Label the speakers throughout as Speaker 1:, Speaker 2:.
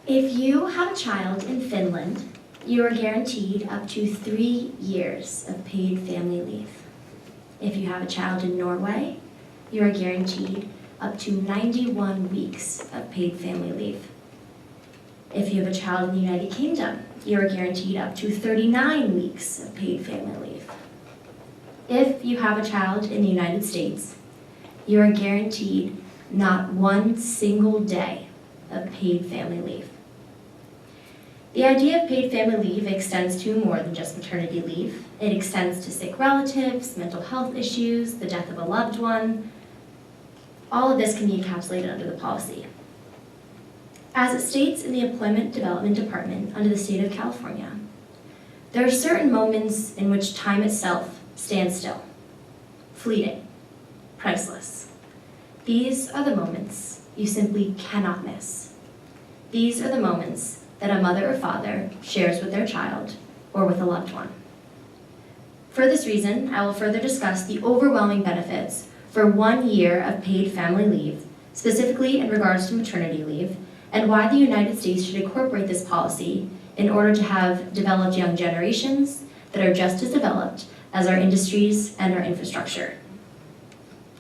Speaker 1: If you have a child in Finland, you are guaranteed up to 3 years of paid family leave. If you have a child in Norway, you are guaranteed up to 91 weeks of paid family leave. If you have a child in the United Kingdom, you are guaranteed up to 39 weeks of paid family leave. If you have a child in the United States, you are guaranteed not one single day of paid family leave. The idea of paid family leave extends to more than just maternity leave. It extends to sick relatives, mental health issues, the death of a loved one. All of this can be encapsulated under the policy. As it states in the Employment Development Department under the state of California, there are certain moments in which time itself stands still, fleeting, priceless. These are the moments you simply cannot miss. These are the moments that a mother or father shares with their child or with a loved one. For this reason, I will further discuss the overwhelming benefits for 1 year of paid family leave, specifically in regards to maternity leave, and why the United States should incorporate this policy in order to have developed young generations that are just as developed as our industries and our infrastructure.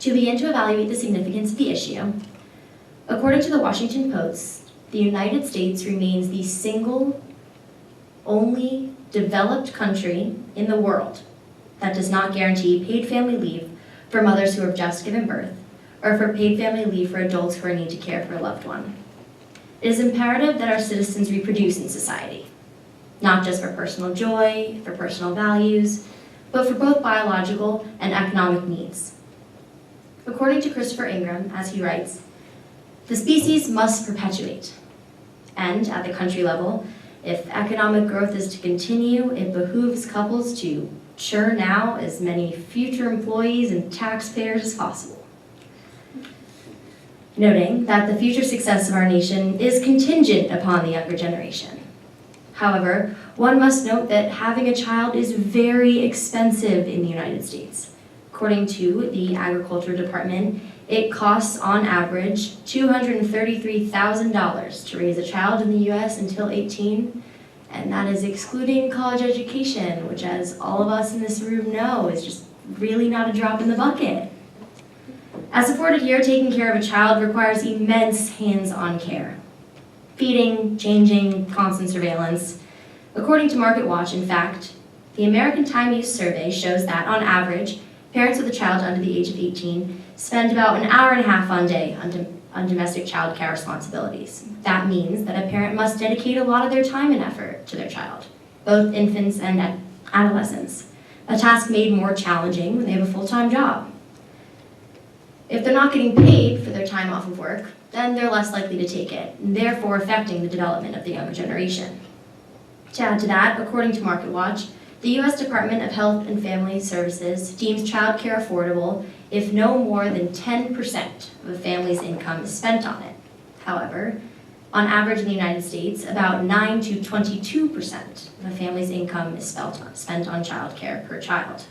Speaker 1: To begin to evaluate the significance of the issue, according to the Washington Post, the United States remains the single, only developed country in the world that does not guarantee paid family leave for mothers who have just given birth, or for paid family leave for adults who are in need to care for a loved one. It is imperative that our citizens reproduce in society, not just for personal joy, for personal values, but for both biological and economic needs. According to Christopher Ingram, as he writes, the species must perpetuate. And at the country level, if economic growth is to continue, it behooves couples to churn out as many future employees and taxpayers as possible. Noting that the future success of our nation is contingent upon the younger generation. However, one must note that having a child is very expensive in the United States. According to the Agriculture Department, it costs on average $233,000 to raise a child in the US until 18, and that is excluding college education, which, as all of us in this room know, is just really not a drop in the bucket. As afforded here, taking care of a child requires immense hands-on care. Feeding, changing, constant surveillance. According to MarketWatch, in fact, the American Time Use Survey shows that, on average, parents with a child under the age of 18 spend about an hour and a half on day on domestic child care responsibilities. That means that a parent must dedicate a lot of their time and effort to their child, both infants and adolescents, a task made more challenging when they have a full-time job. If they're not getting paid for their time off of work, then they're less likely to take it, and therefore affecting the development of the younger generation. To add to that, according to MarketWatch, the U.S. Department of Health and Family Services deems child care affordable if no more than 10% of a family's income is spent on it. However, on average in the United States, about 9 to 22% of a family's income is spent on child care per child.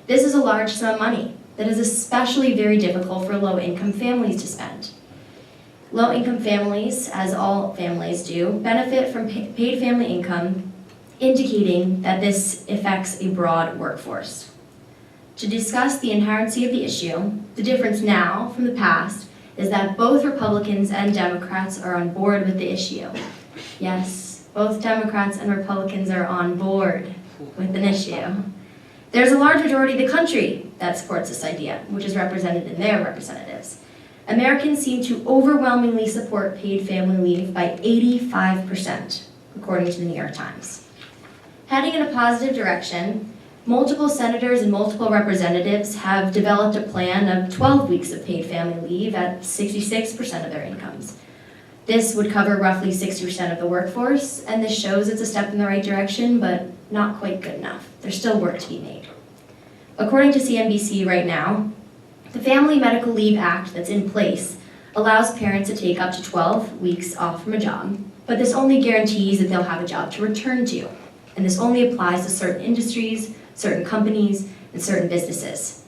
Speaker 1: This is a large sum of money that is especially very difficult for low-income families to spend. Low-income families, as all families do, benefit from paid family income, indicating that this affects a broad workforce. To discuss the inherency of the issue, the difference now from the past is that both Republicans and Democrats are on board with the issue. Yes, both Democrats and Republicans are on board with an issue. There's a large majority of the country that supports this idea, which is represented in their representatives. Americans seem to overwhelmingly support paid family leave by 85%, according to the New York Times. Heading in a positive direction, multiple senators and multiple representatives have developed a plan of 12 weeks of paid family leave at 66% of their incomes. This would cover roughly 60% of the workforce, and this shows it's a step in the right direction, but not quite good enough. There's still work to be made. According to CNBC right now, the Family Medical Leave Act that's in place allows parents to take up to 12 weeks off from a job, but this only guarantees that they'll have a job to return to, and this only applies to certain industries, certain companies, and certain businesses.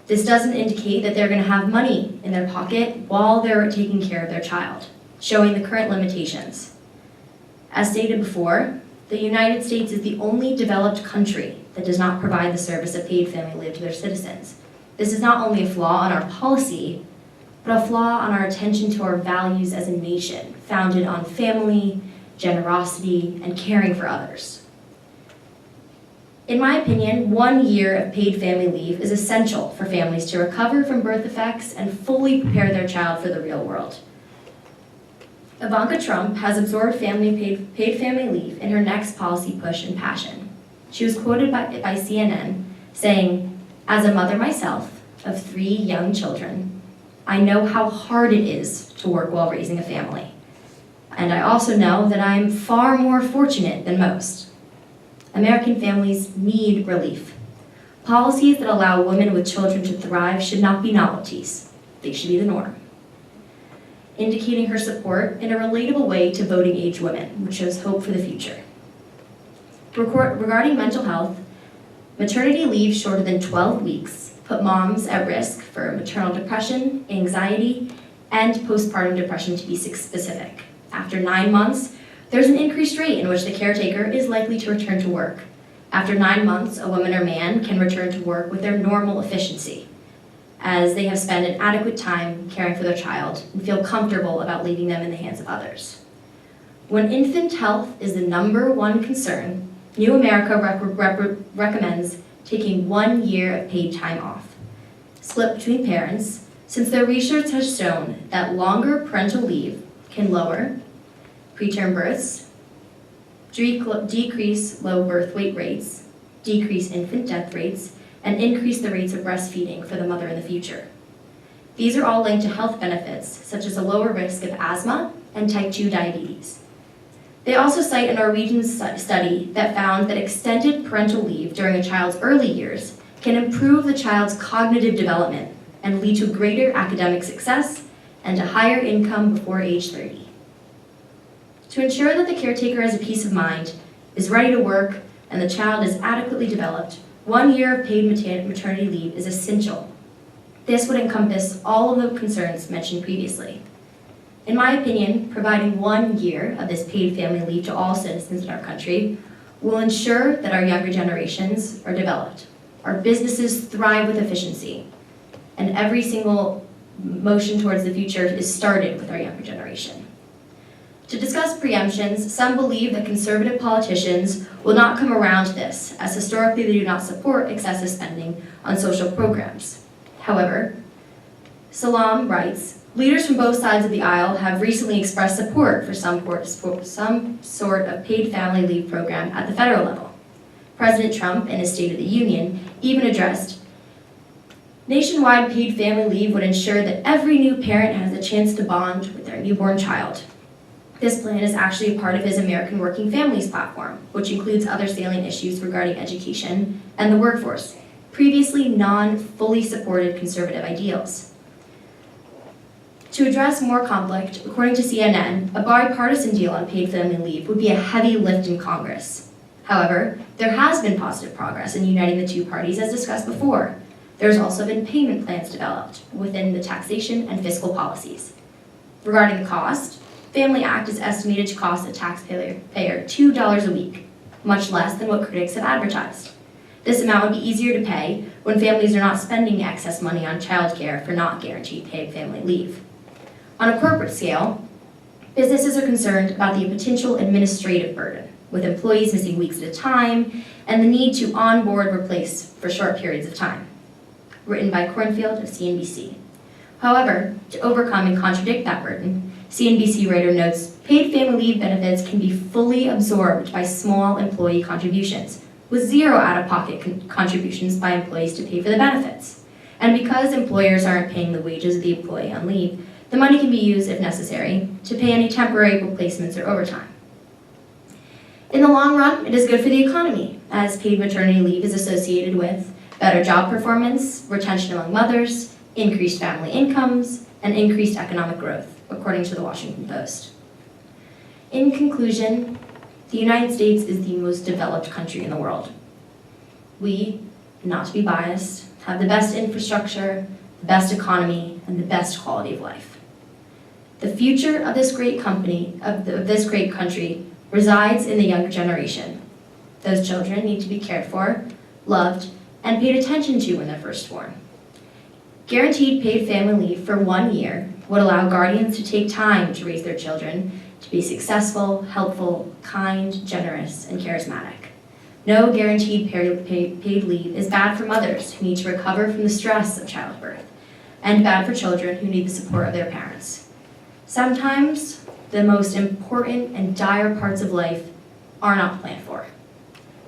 Speaker 1: This doesn't indicate that they're going to have money in their pocket while they're taking care of their child. showing the current limitations. As stated before, the United States is the only developed country that does not provide the service of paid family leave to their citizens. This is not only a flaw in our policy, but a flaw on our attention to our values as a nation, founded on family, generosity, and caring for others. In my opinion, 1 year of paid family leave is essential for families to recover from birth defects and fully prepare their child for the real world. Ivanka Trump has absorbed paid family leave in her next policy push and passion. She was quoted by CNN saying, "As a mother myself of 3 young children, I know how hard it is to work while raising a family. And I also know that I am far more fortunate than most. American families need relief. Policies that allow women with children to thrive should not be novelties. They should be the norm." Indicating her support in a relatable way to voting-age women, which shows hope for the future. Regarding mental health, maternity leave shorter than 12 weeks put moms at risk for maternal depression, anxiety, and postpartum depression, to be specific. After 9 months, there's an increased rate in which the caretaker is likely to return to work. After 9 months, a woman or man can return to work with their normal efficiency, as they have spent an adequate time caring for their child and feel comfortable about leaving them in the hands of others. When infant health is the #1 concern, New America recommends taking 1 year of paid time off, split between parents, since their research has shown that longer parental leave can lower preterm births, decrease low birth weight rates, decrease infant death rates, and increase the rates of breastfeeding for the mother in the future. These are all linked to health benefits, such as a lower risk of asthma and type 2 diabetes. They also cite a Norwegian study that found that extended parental leave during a child's early years can improve the child's cognitive development and lead to greater academic success and a higher income before age 30. To ensure that the caretaker has a peace of mind, is ready to work, and the child is adequately developed, 1 year of paid maternity leave is essential. This would encompass all of the concerns mentioned previously. In my opinion, providing 1 year of this paid family leave to all citizens in our country will ensure that our younger generations are developed, our businesses thrive with efficiency, and every single motion towards the future is started with our younger generation. To discuss preemptions, some believe that conservative politicians will not come around to this, as historically they do not support excessive spending on social programs. However, Salam writes, "Leaders from both sides of the aisle have recently expressed support for some sort of paid family leave program at the federal level. President Trump, in his State of the Union, even addressed, nationwide paid family leave would ensure that every new parent has a chance to bond with their newborn child. This plan is actually a part of his American Working Families platform, which includes other salient issues regarding education and the workforce, previously non-fully supported conservative ideals. To address more conflict, according to CNN, a bipartisan deal on paid family leave would be a heavy lift in Congress. However, there has been positive progress in uniting the two parties, as discussed before. There's also been payment plans developed within the taxation and fiscal policies. Regarding the cost, Family Act is estimated to cost the taxpayer $2 a week, much less than what critics have advertised. This amount would be easier to pay when families are not spending excess money on childcare for not guaranteed paid family leave. On a corporate scale, businesses are concerned about the potential administrative burden, with employees missing weeks at a time, and the need to onboard replace for short periods of time. Written by Cornfield of CNBC. However, to overcome and contradict that burden, CNBC writer notes, paid family leave benefits can be fully absorbed by small employee contributions, with zero out-of-pocket contributions by employees to pay for the benefits. And because employers aren't paying the wages of the employee on leave, the money can be used, if necessary, to pay any temporary replacements or overtime. In the long run, it is good for the economy, as paid maternity leave is associated with better job performance, retention among mothers, increased family incomes, and increased economic growth, according to the Washington Post. In conclusion, the United States is the most developed country in the world. We, not to be biased, have the best infrastructure, the best economy, and the best quality of life. The future of this great this great country, resides in the younger generation. Those children need to be cared for, loved, and paid attention to when they're first born. Guaranteed paid family leave for 1 year would allow guardians to take time to raise their children to be successful, helpful, kind, generous, and charismatic. No guaranteed paid leave is bad for mothers who need to recover from the stress of childbirth, and bad for children who need the support of their parents. Sometimes the most important and dire parts of life are not planned for,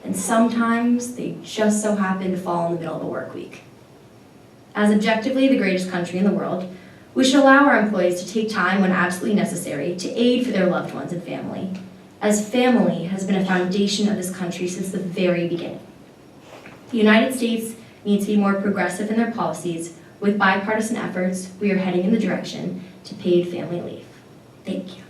Speaker 1: and sometimes they just so happen to fall in the middle of a work week. As objectively the greatest country in the world, we should allow our employees to take time when absolutely necessary to aid for their loved ones and family, as family has been a foundation of this country since the very beginning. The United States needs to be more progressive in their policies. With bipartisan efforts, we are heading in the direction to paid family leave. Thank you.